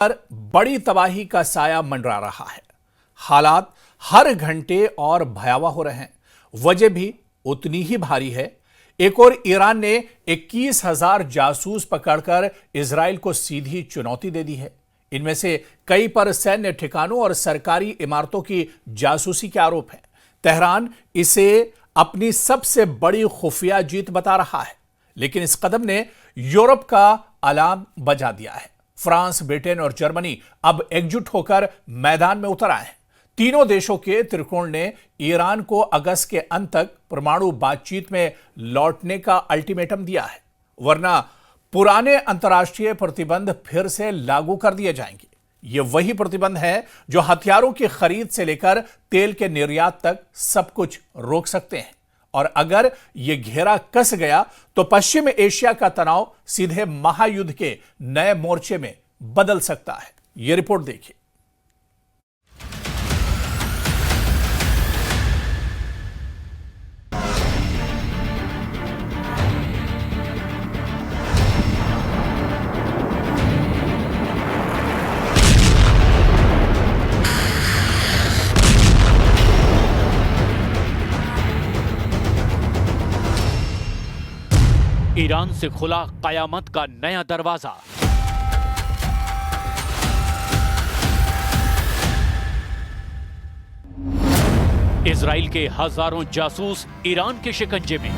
पर बड़ी तबाही का साया मंडरा रहा है। हालात हर घंटे और भयावह हो रहे हैं। वजह भी उतनी ही भारी है। एक और ईरान ने 21,000 जासूस पकड़कर इजराइल को सीधी चुनौती दे दी है। इनमें से कई पर सैन्य ठिकानों और सरकारी इमारतों की जासूसी के आरोप हैं। तेहरान इसे अपनी सबसे बड़ी खुफिया जीत बता रहा है, लेकिन इस कदम ने यूरोप का अलार्म बजा दिया है। फ्रांस, ब्रिटेन और जर्मनी अब एकजुट होकर मैदान में उतर आए हैं। तीनों देशों के त्रिकोण ने ईरान को अगस्त के अंत तक परमाणु बातचीत में लौटने का अल्टीमेटम दिया है, वरना पुराने अंतर्राष्ट्रीय प्रतिबंध फिर से लागू कर दिए जाएंगे। ये वही प्रतिबंध है जो हथियारों की खरीद से लेकर तेल के निर्यात तक सब कुछ रोक सकते हैं। और अगर यह घेरा कस गया तो पश्चिम एशिया का तनाव सीधे महायुद्ध के नए मोर्चे में बदल सकता है। यह रिपोर्ट देखिए। ईरान से खुला कयामत का नया दरवाजा। इजराइल के हजारों जासूस ईरान के शिकंजे में।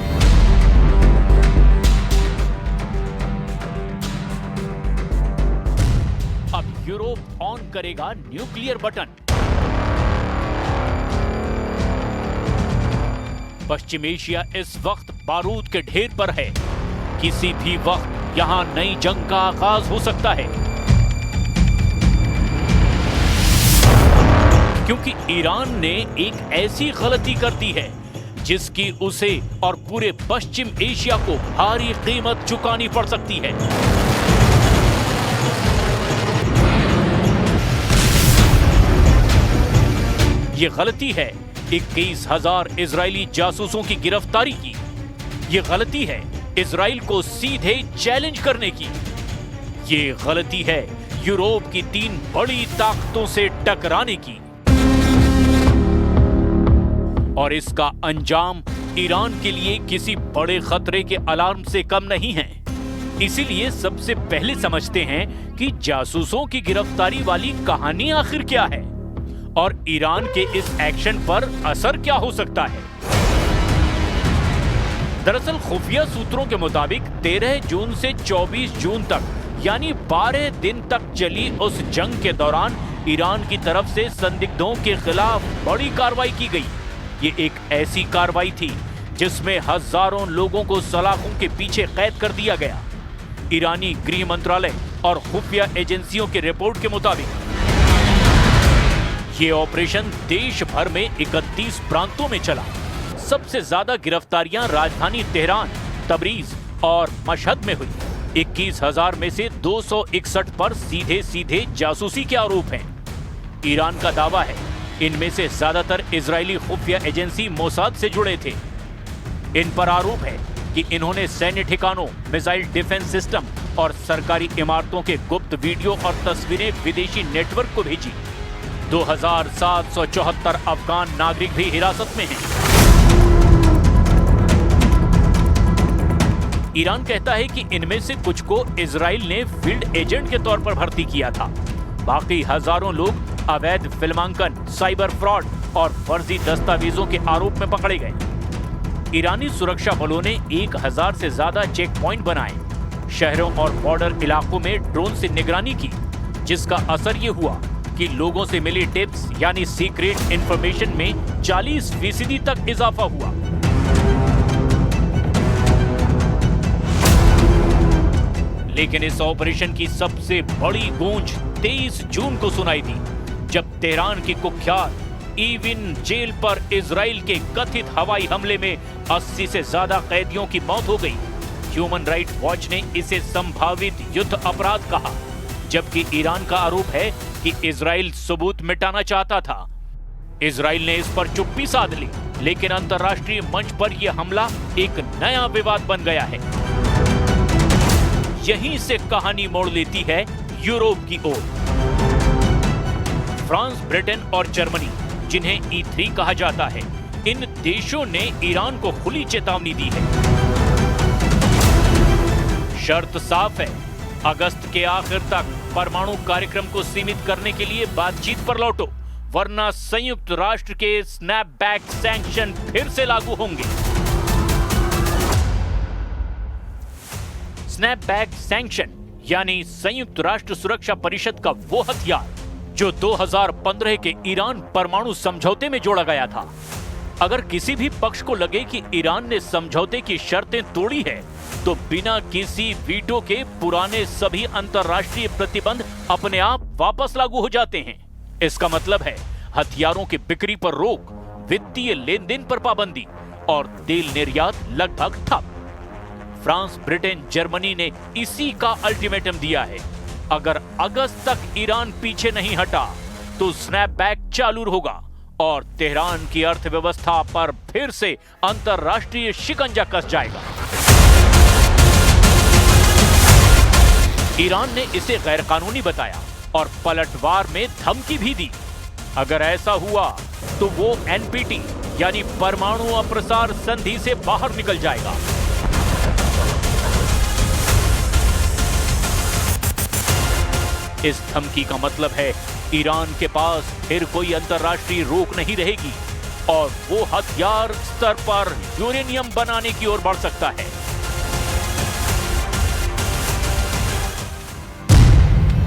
अब यूरोप ऑन करेगा न्यूक्लियर बटन। पश्चिम एशिया इस वक्त बारूद के ढेर पर है। किसी भी वक्त यहां नई जंग का आगाज हो सकता है, क्योंकि ईरान ने एक ऐसी गलती कर दी है जिसकी उसे और पूरे पश्चिम एशिया को भारी कीमत चुकानी पड़ सकती है। यह गलती है 21,000 इजरायली जासूसों की गिरफ्तारी की। यह गलती है इजराइल को सीधे चैलेंज करने की। यह गलती है यूरोप की 3 बड़ी ताकतों से टकराने की। और इसका अंजाम ईरान के लिए किसी बड़े खतरे के अलार्म से कम नहीं है। इसीलिए सबसे पहले समझते हैं कि जासूसों की गिरफ्तारी वाली कहानी आखिर क्या है और ईरान के इस एक्शन पर असर क्या हो सकता है। दरअसल खुफिया सूत्रों के मुताबिक 13 जून से 24 जून तक यानी 12 दिन तक चली उस जंग के दौरान ईरान की तरफ से संदिग्धों के खिलाफ बड़ी कार्रवाई की गई। ये एक ऐसी कार्रवाई थी जिसमें हजारों लोगों को सलाखों के पीछे कैद कर दिया गया। ईरानी गृह मंत्रालय और खुफिया एजेंसियों की रिपोर्ट के मुताबिक ये ऑपरेशन देश भर में 31 प्रांतों में चला। सबसे ज्यादा गिरफ्तारियां राजधानी तेहरान, तबरीज और मशहद में हुई। 21,000 में से 261 पर सीधे सीधे जासूसी के आरोप हैं। ईरान का दावा है इनमें से ज्यादातर इजरायली खुफिया एजेंसी मोसाद से जुड़े थे। इन पर आरोप है कि इन्होंने सैन्य ठिकानों, मिसाइल डिफेंस सिस्टम और सरकारी इमारतों के गुप्त वीडियो और तस्वीरें विदेशी नेटवर्क को भेजी। 2,774 अफगान नागरिक भी हिरासत में हैं। ईरान कहता है कि इनमें से कुछ को इजराइल ने फील्ड एजेंट के तौर पर भर्ती किया था। बाकी हजारों लोग अवैध फिल्मांकन, साइबर फ्रॉड और फर्जी दस्तावेजों के आरोप में पकड़े गए। ईरानी सुरक्षा बलों ने 1,000 से ज्यादा चेक पॉइंट बनाए, शहरों और बॉर्डर इलाकों में ड्रोन से निगरानी की, जिसका असर ये हुआ कि लोगों से मिली टिप्स यानी सीक्रेट इंफॉर्मेशन में 40% तक इजाफा हुआ। लेकिन इस ऑपरेशन की सबसे बड़ी गूंज 23 जून को सुनाई दी, जब तेहरान की कुख्यात ईविन जेल पर इजराइल के कथित हवाई हमले में 80 से ज्यादा कैदियों की मौत हो गई। ह्यूमन राइट्स वॉच ने इसे संभावित युद्ध अपराध कहा, जबकि ईरान का आरोप है कि इजराइल सबूत मिटाना चाहता था। इजराइल ने इस पर चुप्पी साध ली, लेकिन अंतर्राष्ट्रीय मंच पर यह हमला एक नया विवाद बन गया है। यहीं से कहानी मोड़ लेती है यूरोप की ओर। फ्रांस, ब्रिटेन और जर्मनी, जिन्हें E3 कहा जाता है, इन देशों ने ईरान को खुली चेतावनी दी है। शर्त साफ है, अगस्त के आखिर तक परमाणु कार्यक्रम को सीमित करने के लिए बातचीत पर लौटो, वरना संयुक्त राष्ट्र के स्नैपबैक सैंक्शन फिर से लागू होंगे। स्नैपबैक सैंक्शन यानी संयुक्त राष्ट्र सुरक्षा परिषद का वो हथियार जो 2015 के ईरान परमाणु समझौते में जोड़ा गया था। अगर किसी भी पक्ष को लगे कि ईरान ने समझौते की शर्तें तोड़ी है, तो बिना किसी वीटो के पुराने सभी अंतर्राष्ट्रीय प्रतिबंध अपने आप वापस लागू हो जाते हैं। इसका मतलब है हथियारों की बिक्री पर रोक, वित्तीय लेन देन पर पाबंदी और तेल निर्यात लगभग ठप। फ्रांस, ब्रिटेन, जर्मनी ने इसी का अल्टीमेटम दिया है। अगर अगस्त तक ईरान पीछे नहीं हटा तो स्नैपबैक चालू होगा और तेहरान की अर्थव्यवस्था पर फिर से अंतर्राष्ट्रीय शिकंजा कस जाएगा। ईरान ने इसे गैरकानूनी बताया और पलटवार में धमकी भी दी। अगर ऐसा हुआ तो वो NPT यानी परमाणु अप्रसार संधि से बाहर निकल जाएगा। इस धमकी का मतलब है ईरान के पास फिर कोई अंतर्राष्ट्रीय रोक नहीं रहेगी और वो हथियार स्तर पर यूरेनियम बनाने की ओर बढ़ सकता है।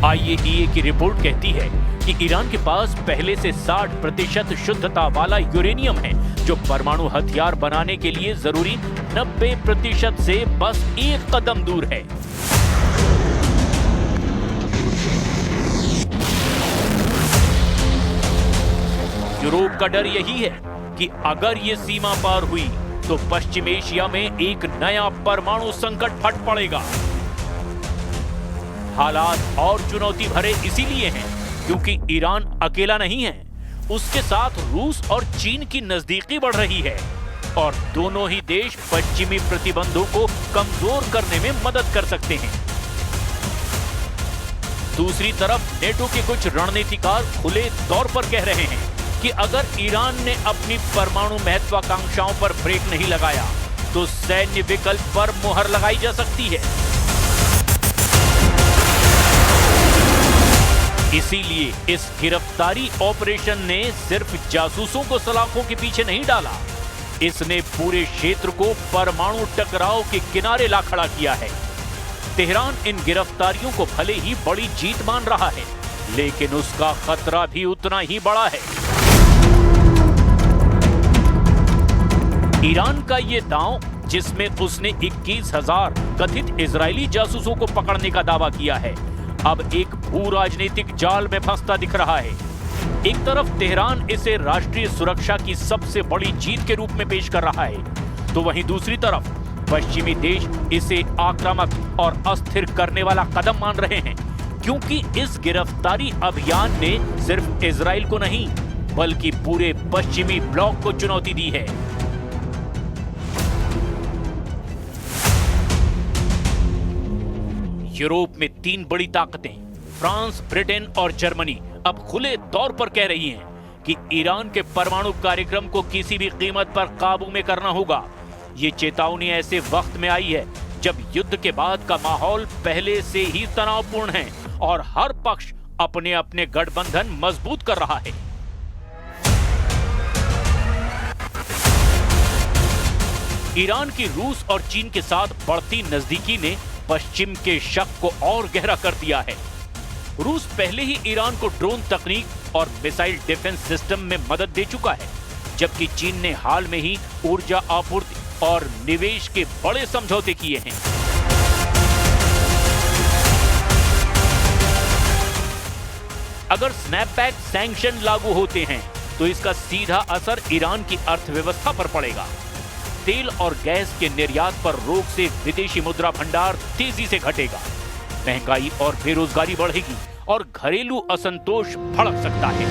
IAEA की रिपोर्ट कहती है कि ईरान के पास पहले से 60% शुद्धता वाला यूरेनियम है, जो परमाणु हथियार बनाने के लिए जरूरी 90% से बस एक कदम दूर है। यूरोप का डर यही है कि अगर ये सीमा पार हुई तो पश्चिम एशिया में एक नया परमाणु संकट फट पड़ेगा। हालात और चुनौती भरे इसीलिए हैं क्योंकि ईरान अकेला नहीं है, उसके साथ रूस और चीन की नजदीकी बढ़ रही है और दोनों ही देश पश्चिमी प्रतिबंधों को कमजोर करने में मदद कर सकते हैं। दूसरी तरफ नेटो के कुछ रणनीतिकार खुले तौर पर कह रहे हैं कि अगर ईरान ने अपनी परमाणु महत्वाकांक्षाओं पर ब्रेक नहीं लगाया तो सैन्य विकल्प पर मुहर लगाई जा सकती है। इसीलिए इस गिरफ्तारी ऑपरेशन ने सिर्फ जासूसों को सलाखों के पीछे नहीं डाला, इसने पूरे क्षेत्र को परमाणु टकराव के किनारे ला खड़ा किया है। तेहरान इन गिरफ्तारियों को भले ही बड़ी जीत मान रहा है, लेकिन उसका खतरा भी उतना ही बड़ा है। ईरान का ये दांव, जिसमें उसने 21,000 कथित इजरायली जासूसों को पकड़ने का दावा किया है, अब एक भू राजनीतिक जाल में फंसता दिख रहा है। एक तरफ तेहरान इसे राष्ट्रीय सुरक्षा की सबसे बड़ी जीत के रूप में पेश कर रहा है, तो वहीं दूसरी तरफ पश्चिमी देश इसे आक्रामक और अस्थिर करने वाला कदम मान रहे हैं, क्योंकि इस गिरफ्तारी अभियान ने सिर्फ इजराइल को नहीं बल्कि पूरे पश्चिमी ब्लॉक को चुनौती दी है। यूरोप में 3 बड़ी ताकतें फ्रांस, ब्रिटेन और जर्मनी अब खुले तौर पर कह रही हैं कि ईरान के परमाणु कार्यक्रम को किसी भी कीमत पर काबू में करना होगा। ये चेतावनी ऐसे वक्त में आई है जब युद्ध के बाद का माहौल पहले से ही तनावपूर्ण है और हर पक्ष अपने अपने गठबंधन मजबूत कर रहा है। ईरान की रूस और चीन के साथ बढ़ती नजदीकी ने पश्चिम के शक को और गहरा कर दिया है। रूस पहले ही ईरान को ड्रोन तकनीक और मिसाइल डिफेंस सिस्टम में मदद दे चुका है, जबकि चीन ने हाल में ही ऊर्जा आपूर्ति और निवेश के बड़े समझौते किए हैं। अगर स्नैपबैक सैंक्शन लागू होते हैं तो इसका सीधा असर ईरान की अर्थव्यवस्था पर पड़ेगा। तेल और गैस के निर्यात पर रोक से विदेशी मुद्रा भंडार तेजी से घटेगा, महंगाई और बेरोजगारी बढ़ेगी और घरेलू असंतोष भड़क सकता है।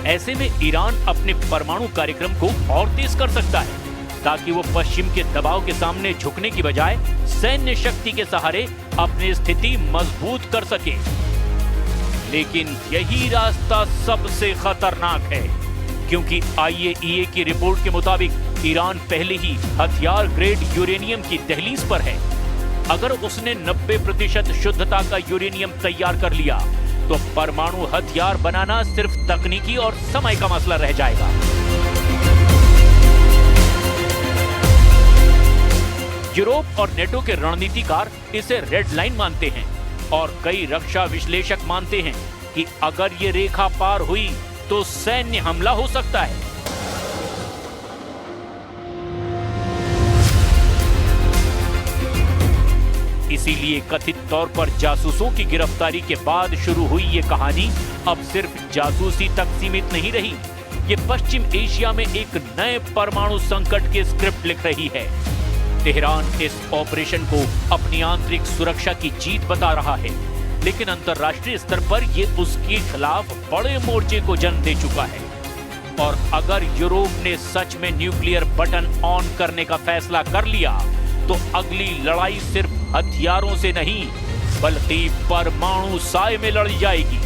ऐसे में ईरान अपने परमाणु कार्यक्रम को और तेज कर सकता है। ताकि वो पश्चिम के दबाव के सामने झुकने की बजाय सैन्य शक्ति के सहारे अपनी स्थिति मजबूत कर सके। लेकिन यही रास्ता सबसे खतरनाक है, क्योंकि IAEA की रिपोर्ट के मुताबिक ईरान पहले ही हथियार ग्रेड यूरेनियम की दहलीज पर है। अगर उसने 90% शुद्धता का यूरेनियम तैयार कर लिया तो परमाणु हथियार बनाना सिर्फ तकनीकी और समय का मसला रह जाएगा। यूरोप और नेटो के रणनीतिकार इसे रेड लाइन मानते हैं और कई रक्षा विश्लेषक मानते हैं कि अगर ये रेखा पार हुई तो सैन्य हमला हो सकता है। इसीलिए कथित तौर पर जासूसों की गिरफ्तारी के बाद शुरू हुई ये कहानी अब सिर्फ जासूसी तक सीमित नहीं रही। ये पश्चिम एशिया में एक नए परमाणु संकट की स्क्रिप्ट लिख रही है। तेहरान इस ऑपरेशन को अपनी आंतरिक सुरक्षा की जीत बता रहा है, लेकिन अंतर्राष्ट्रीय स्तर पर ये उसके खिलाफ बड़े मोर्चे को जन्म दे चुका है। और अगर यूरोप ने सच में न्यूक्लियर बटन ऑन करने का फैसला कर लिया तो अगली लड़ाई सिर्फ हथियारों से नहीं बल्कि परमाणु साए में लड़ी जाएगी।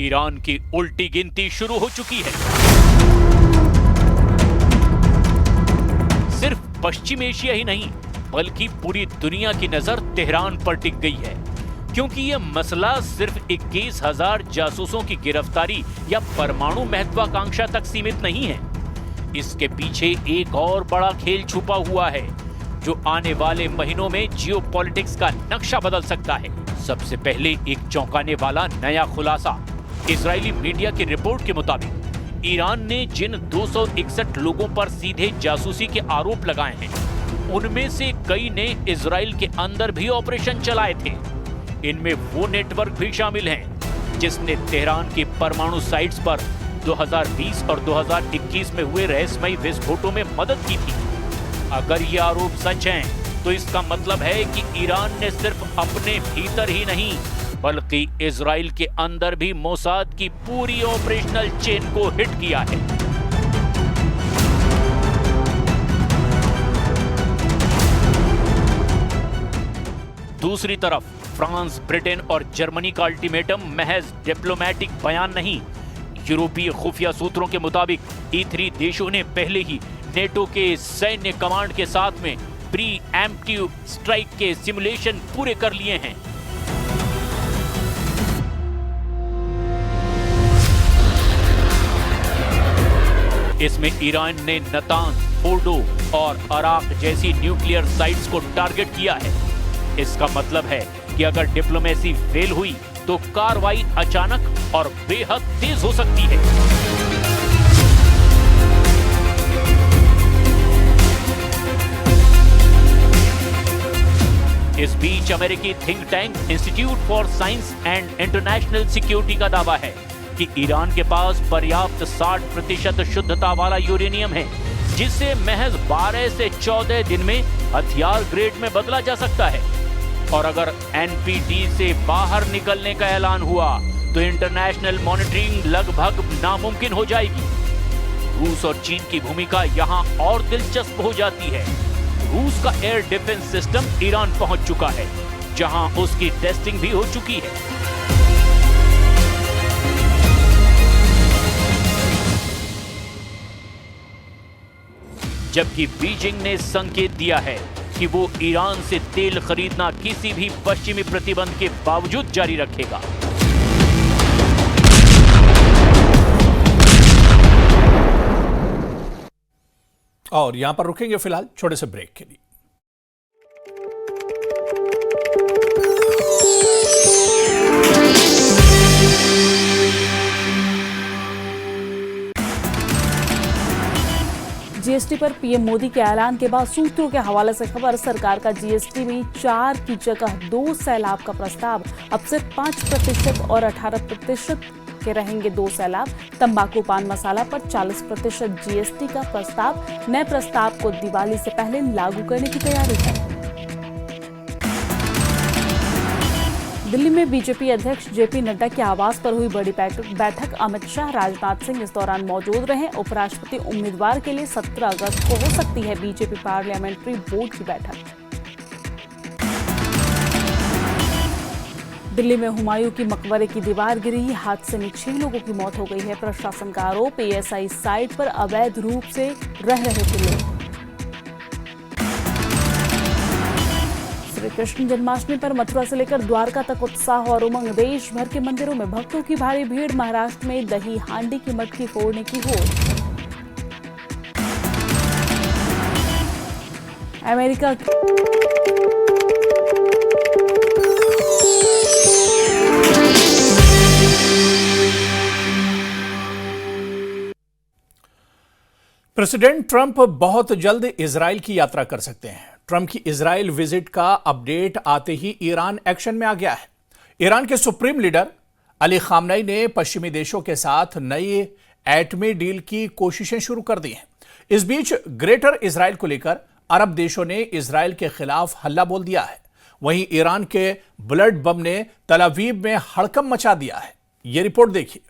ईरान की उल्टी गिनती शुरू हो चुकी है। सिर्फ पश्चिम एशिया ही नहीं बल्कि पूरी दुनिया की नजर तेहरान पर टिक गई है, क्योंकि यह मसला सिर्फ 21,000 जासूसों की गिरफ्तारी या परमाणु महत्वाकांक्षा तक सीमित नहीं है। इसके पीछे एक और बड़ा खेल छुपा हुआ है जो आने वाले महीनों में जियोपॉलिटिक्स का नक्शा बदल सकता है। सबसे पहले एक चौंकाने वाला नया खुलासा। इजरायली मीडिया की रिपोर्ट के मुताबिक ईरान ने जिन 261 लोगों पर सीधे जासूसी के आरोप लगाए हैं, उनमें से कई ने इजराइल के अंदर भी ऑपरेशन चलाए थे। इनमें वो नेटवर्क भी शामिल हैं जिसने तेहरान की परमाणु साइट्स पर 2020 और 2021 में हुए रहस्यमयी विस्फोटों में मदद की थी। अगर ये आरोप सच हैं, तो इसका मतलब है कि ईरान ने सिर्फ अपने भीतर ही नहीं बल्कि इजराइल के अंदर भी मोसाद की पूरी ऑपरेशनल चेन को हिट किया है। दूसरी तरफ फ्रांस, ब्रिटेन और जर्मनी का अल्टीमेटम महज डिप्लोमेटिक बयान नहीं। यूरोपीय खुफिया सूत्रों के मुताबिक E3 देशों ने पहले ही नेटो के सैन्य कमांड के साथ में प्री एम्प्टिव स्ट्राइक के सिमुलेशन पूरे कर लिए हैं। इसमें ईरान ने नतांज, फोर्डो और अराक जैसी न्यूक्लियर साइट्स को टारगेट किया है। इसका मतलब है कि अगर डिप्लोमेसी फेल हुई तो कार्रवाई अचानक और बेहद तेज हो सकती है। इस बीच अमेरिकी think tank institute for science and international security का दावा है कि ईरान के पास पर्याप्त 60% शुद्धता वाला यूरेनियम है, जिसे महज 12 से 14 दिन में हथियार ग्रेड में बदला जा सकता है। और अगर NPT से बाहर निकलने का ऐलान हुआ तो इंटरनेशनल मॉनिटरिंग लगभग नामुमकिन हो जाएगी। रूस और चीन की भूमिका यहां और दिलचस्प हो जाती है। रूस का एयर डिफेंस सिस्टम ईरान पहुंच चुका है, जहां उसकी टेस्टिंग भी हो चुकी है। जबकि बीजिंग ने संकेत दिया है कि वो ईरान से तेल खरीदना किसी भी पश्चिमी प्रतिबंध के बावजूद जारी रखेगा। और यहां पर रुकेंगे फिलहाल छोटे से ब्रेक के लिए। जीएसटी पर पीएम मोदी के ऐलान के बाद सूत्रों के हवाले से खबर, सरकार का जीएसटी में 4 की जगह 2 सैलाब का प्रस्ताव। अब सिर्फ 5% और 18% के रहेंगे 2 सैलाब। तंबाकू, पान मसाला पर 40% जीएसटी का प्रस्ताव। नए प्रस्ताव को दिवाली से पहले लागू करने की तैयारी है। दिल्ली में बीजेपी अध्यक्ष जेपी नड्डा के आवास पर हुई बड़ी बैठक। अमित शाह, राजनाथ सिंह इस दौरान मौजूद रहे। उपराष्ट्रपति उम्मीदवार के लिए 17 अगस्त को हो सकती है बीजेपी पार्लियामेंट्री बोर्ड की बैठक। दिल्ली में हुमायूं की मकबरे की दीवार गिरी, हादसे में 6 लोगों की मौत हो गई है। प्रशासन का आरोप, एएसआई साइट पर अवैध रूप से रह रहे थे लोग। श्री कृष्ण जन्माष्टमी पर मथुरा से लेकर द्वारका तक उत्साह और उमंग। देश भर के मंदिरों में भक्तों की भारी भीड़। महाराष्ट्र में दही हांडी की मटकी फोड़ने की होड़। अमेरिका प्रेसिडेंट ट्रंप बहुत जल्द इजराइल की यात्रा कर सकते हैं। ट्रंप की इजराइल विजिट का अपडेट आते ही ईरान एक्शन में आ गया है। ईरान के सुप्रीम लीडर अली खामनेई ने पश्चिमी देशों के साथ नई एटमी डील की कोशिशें शुरू कर दी हैं। इस बीच ग्रेटर इजराइल को लेकर अरब देशों ने इजराइल के खिलाफ हल्ला बोल दिया है। वहीं ईरान के ब्लड बम ने तल अवीव में हड़कंप मचा दिया है। यह रिपोर्ट देखिए।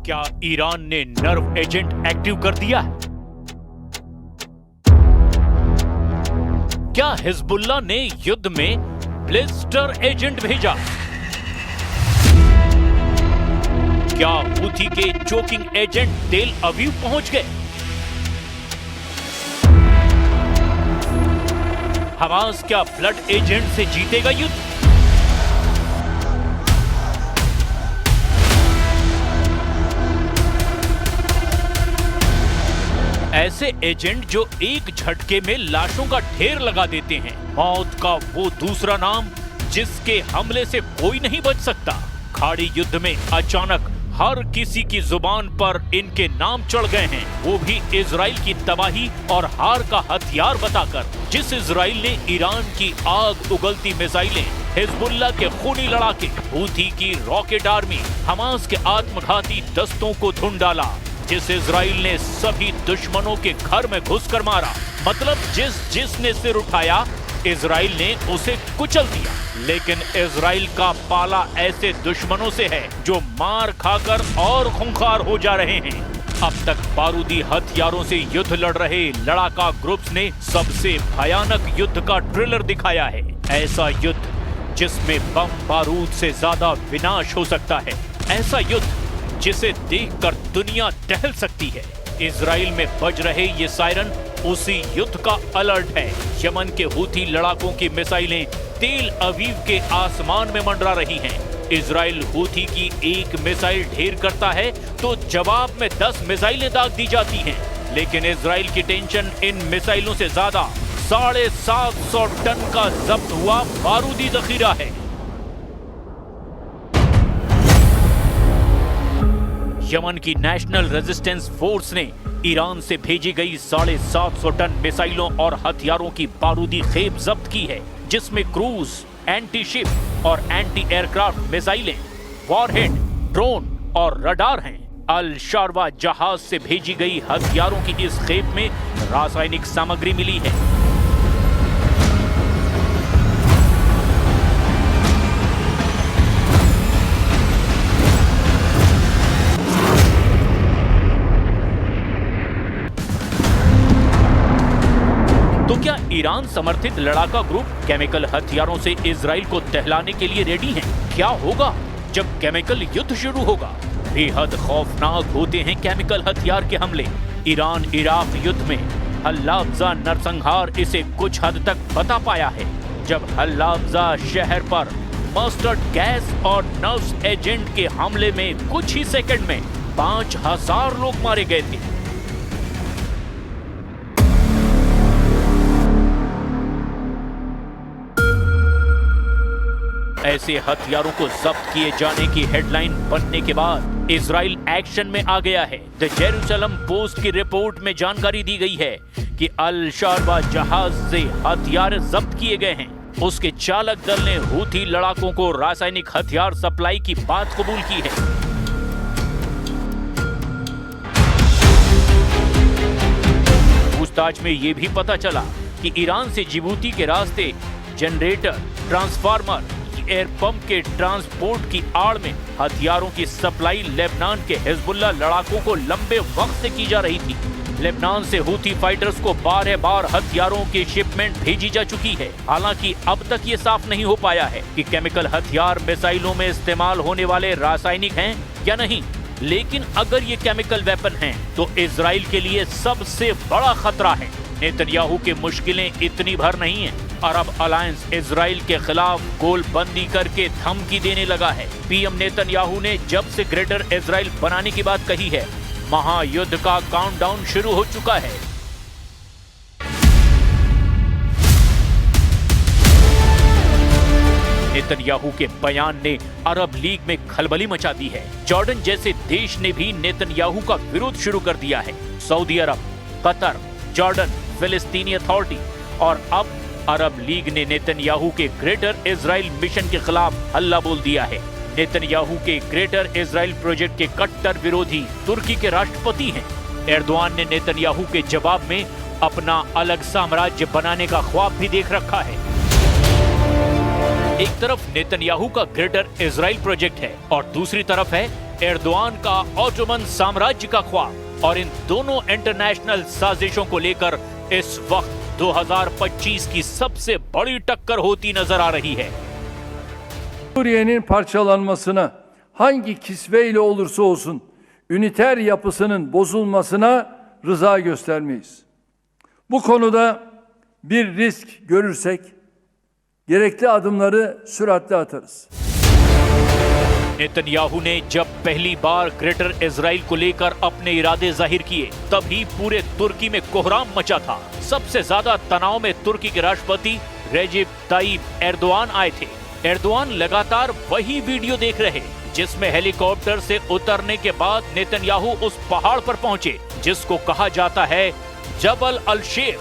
क्या ईरान ने नर्व एजेंट एक्टिव कर दिया है? क्या हिजबुल्लाह ने युद्ध में ब्लिस्टर एजेंट भेजा? क्या हूथी के चोकिंग एजेंट तेल अवीव पहुंच गए? हमास क्या ब्लड एजेंट से जीतेगा युद्ध? ऐसे एजेंट जो एक झटके में लाशों का ढेर लगा देते हैं। मौत का वो दूसरा नाम जिसके हमले से कोई नहीं बच सकता। खाड़ी युद्ध में अचानक हर किसी की जुबान पर इनके नाम चढ़ गए हैं, वो भी इजराइल की तबाही और हार का हथियार बताकर। जिस इजराइल ने ईरान की आग उगलती मिसाइलें, हिजबुल्लाह के खूनी लड़ाके, हूथी की रॉकेट आर्मी, हमास के आत्मघाती दस्तों को धुन डाला। जिस इजराइल ने सभी दुश्मनों के घर में घुसकर मारा, मतलब जिसने सिर उठाया इजराइल ने उसे कुचल दिया। लेकिन इजराइल का पाला ऐसे दुश्मनों से है जो मार खाकर और खूंखार हो जा रहे हैं। अब तक बारूदी हथियारों से युद्ध लड़ रहे लड़ाका ग्रुप्स ने सबसे भयानक युद्ध का ट्रेलर दिखाया है। ऐसा युद्ध जिसमें बम बारूद से ज्यादा विनाश हो सकता है। ऐसा युद्ध जिसे देखकर दुनिया टहल सकती है। इजराइल में बज रहे ये सायरन उसी युद्ध का अलर्ट है। यमन के हूथी लड़ाकों की मिसाइलें तेल अवीव के आसमान में मंडरा रही हैं। इजराइल हूथी की एक मिसाइल ढेर करता है तो जवाब में 10 मिसाइलें दाग दी जाती हैं। लेकिन इजराइल की टेंशन इन मिसाइलों से ज्यादा 750 टन का जब्त हुआ बारूदी जखीरा है। यमन की नेशनल रेजिस्टेंस फोर्स ने ईरान से भेजी गई 750 टन मिसाइलों और हथियारों की बारूदी खेप जब्त की है, जिसमें क्रूज, एंटी शिप और एंटी एयरक्राफ्ट मिसाइलें, वॉरहेड, ड्रोन और रडार हैं। अल शारवा जहाज से भेजी गई हथियारों की इस खेप में रासायनिक सामग्री मिली है। तो क्या ईरान समर्थित लड़ाका ग्रुप केमिकल हथियारों से इजराइल को दहलाने के लिए रेडी हैं? क्या होगा जब केमिकल युद्ध शुरू होगा? बेहद खौफनाक होते हैं केमिकल हथियार के हमले। ईरान इराक युद्ध में हल्ला अफजा नरसंहार इसे कुछ हद तक बता पाया है। जब हल्लाअफ़ज़ा शहर पर मस्टर्ड गैस और नर्व्स एजेंट के हमले में कुछ ही सेकंड में 5000 लोग मारे गए थे। ऐसे हथियारों को जब्त किए जाने की हेडलाइन बनने के बाद इजराइल एक्शन में आ गया है। द जेरूसलम पोस्ट की रिपोर्ट में जानकारी दी गई है कि अल शारबा जहाज से हथियार जब्त किए गए हैं। उसके चालक दल ने हूथी लड़ाकों को रासायनिक हथियार सप्लाई की बात कबूल की है। पूछताछ में यह भी पता चला कि ईरान से जिबूती के रास्ते जनरेटर, ट्रांसफार्मर, एयर पंप के ट्रांसपोर्ट की आड़ में हथियारों की सप्लाई लेबनान के हिजबुल्लाह लड़ाकों को लंबे वक्त से की जा रही थी। लेबनान से हूथी फाइटर्स को बार हथियारों की शिपमेंट भेजी जा चुकी है। हालांकि अब तक ये साफ नहीं हो पाया है कि केमिकल हथियार मिसाइलों में इस्तेमाल होने वाले रासायनिक हैं या नहीं। लेकिन अगर ये केमिकल वेपन हैं, तो इजराइल के लिए सबसे बड़ा खतरा है। नेतन्याहू की मुश्किलें इतनी भर नहीं हैं। अरब अलायंस इजराइल के खिलाफ गोलबंदी करके धमकी देने लगा है। पीएम नेतन्याहू ने जब से ग्रेटर इजराइल बनाने की बात कही है, महायुद्ध का काउंटडाउन शुरू हो चुका है। नेतन्याहू के बयान ने अरब लीग में खलबली मचा दी है। जॉर्डन जैसे देश ने भी नेतन्याहू का विरोध शुरू कर दिया है। सऊदी अरब, कतर, जॉर्डन, फिलिस्तीनी अथॉरिटी और अब अरब लीग ने नेतन्याहू के ग्रेटर इजराइल मिशन के खिलाफ हल्ला बोल दिया है। नेतन्याहू के ग्रेटर इजराइल प्रोजेक्ट के कट्टर विरोधी तुर्की के राष्ट्रपति हैं। एर्दोआन ने नेतन्याहू के जवाब में अपना अलग साम्राज्य बनाने का ख्वाब भी देख रखा है। एक तरफ नेतन्याहू का ग्रेटर इजराइल प्रोजेक्ट है और दूसरी तरफ है एर्दोआन का ऑटोमन साम्राज्य का ख्वाब। और इन दोनों इंटरनेशनल साजिशों को लेकर इस वक्त 2025 की सबसे बड़ी टक्कर होती नजर आ रही है। Suriye'nin parçalanmasına hangi kisveyle olursa olsun üniter yapısının bozulmasına rıza göstermeyiz. Bu konuda bir risk görürsek gerekli adımları süratle atarız. Netanyahu ने जब पहली बार ग्रेटर इजराइल को लेकर अपने इरादे जाहिर किए, तभी पूरे तुर्की में कोहराम मचा था। सबसे ज्यादा तनाव में तुर्की के राष्ट्रपति रेजिप ताइप एर्दोआन आए थे। एर्दोआन लगातार वही वीडियो देख रहे जिसमें हेलीकॉप्टर से उतरने के बाद नेतन्याहू उस पहाड़ पर पहुंचे जिसको कहा जाता है जबल अल शेख,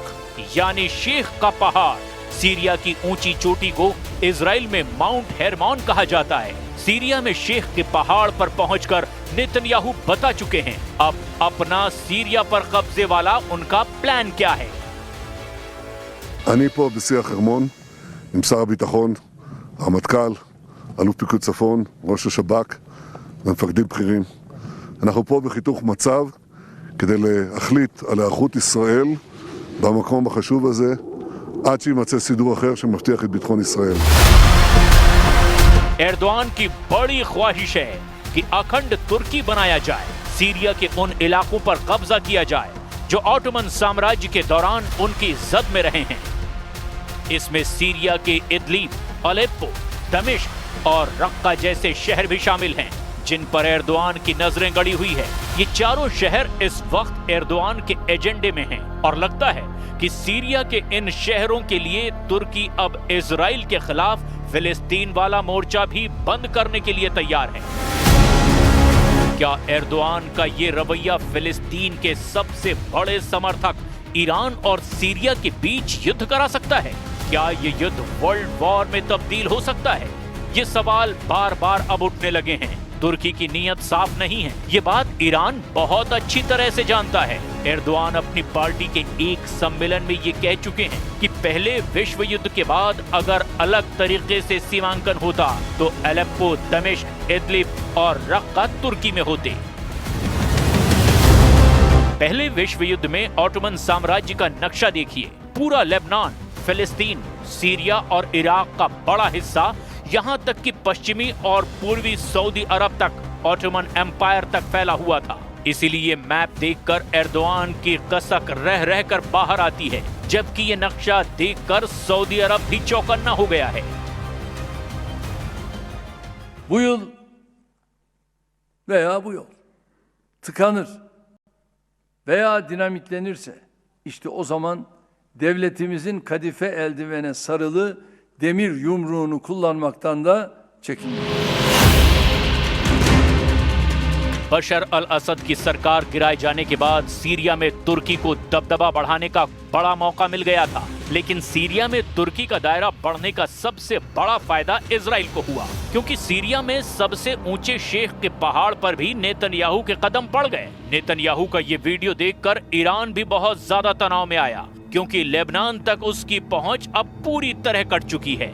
यानी शेख का पहाड़। सीरिया की ऊंची चोटी को इजराइल में माउंट हेरमोन कहा जाता है। सीरिया में शेख के पहाड़ पर पहुंचकर नेतन्याहू बता चुके हैं अब अपना सीरिया पर कब्जे वाला उनका प्लान क्या है। אני פה בשיח חרמון עם שר הביטחון, הרמטכ"ל, אלוף פיקוד צפון, ראש השב"כ ומפקדים בכירים. אנחנו פה בחיתוך מצב כדי להחליט על היערכות ישראל במקום החשוב הזה עד שימצא סידור אחר שמבטיח את ביטחון ישראל. एर्दोआन की बड़ी ख्वाहिश है कि अखंड तुर्की बनाया जाए, सीरिया के उन इलाकों पर कब्जा किया जाए जो ऑटोमन साम्राज्य के दौरान उनकी जद में रहे हैं। इसमें सीरिया के इदलिब, अलेप्पो, दमिश्क और रक्का जैसे शहर भी शामिल हैं, जिन पर एर्दोआन की नजरें गड़ी हुई है। ये चारों शहर इस वक्त एर्दोआन के एजेंडे में हैं और लगता है कि सीरिया के इन शहरों के लिए तुर्की अब इजराइल के खिलाफ फिलिस्तीन वाला मोर्चा भी बंद करने के लिए तैयार है। क्या एर्दोआन का ये रवैया फिलिस्तीन के सबसे बड़े समर्थक ईरान और सीरिया के बीच युद्ध करा सकता है? क्या ये युद्ध वर्ल्ड वॉर में तब्दील हो सकता है? ये सवाल बार बार अब उठने लगे हैं। तुर्की की नीयत साफ नहीं है, ये बात ईरान बहुत अच्छी तरह से जानता है। एर्दोआन अपनी पार्टी के एक सम्मेलन में ये कह चुके हैं कि पहले विश्व युद्ध के बाद अगर अलग तरीके से सीमांकन होता तो अलेप्पो, दमिश्क, इदलिब और रक्का तुर्की में होते। पहले विश्व युद्ध में ऑटोमन साम्राज्य का नक्शा देखिए। पूरा लेबनान, फिलिस्तीन, सीरिया और इराक का बड़ा हिस्सा, यहाँ तक कि पश्चिमी और पूर्वी सऊदी अरब तक ऑटोमन एम्पायर तक फैला हुआ था। इसीलिए मैप देखकर एर्दोआन की कसक रह रहकर बाहर आती है। जबकि ये नक्शा देखकर सऊदी अरब भी चौकन्ना हो गया है। Bu yıl veya bu yol tıkanır veya dinamitlenirse işte o zaman devletimizin kadife eldivene sarılı demir yumruğunu kullanmaktan da çekinmeyiz. बशर अल असद की सरकार गिराए जाने के बाद सीरिया में तुर्की को दबदबा बढ़ाने का बड़ा मौका मिल गया था, लेकिन सीरिया में तुर्की का दायरा बढ़ने का सबसे बड़ा फायदा इजराइल को हुआ, क्योंकि सीरिया में सबसे ऊंचे शेख के पहाड़ पर भी नेतन्याहू के कदम पड़ गए। नेतन्याहू का ये वीडियो देखकर ईरान भी बहुत ज्यादा तनाव में आया, क्योंकि लेबनान तक उसकी पहुंच अब पूरी तरह कट चुकी है।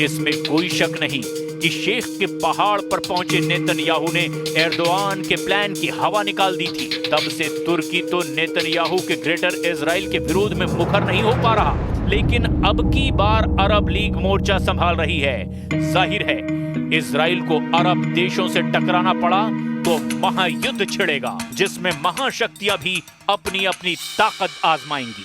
इसमें कोई शक नहीं कि शेख के पहाड़ पर पहुंचे नेतन्याहू ने एर्दोआन के प्लान की हवा निकाल दी थी। तब से तुर्की तो नेतन्याहू के ग्रेटर इजराइल के विरोध में मुखर नहीं हो पा रहा, लेकिन अब की बार अरब लीग मोर्चा संभाल रही है। जाहिर है इजराइल को अरब देशों से टकराना पड़ा तो महायुद्ध छिड़ेगा, जिसमें महाशक्तियां भी अपनी अपनी ताकत आजमाएंगी।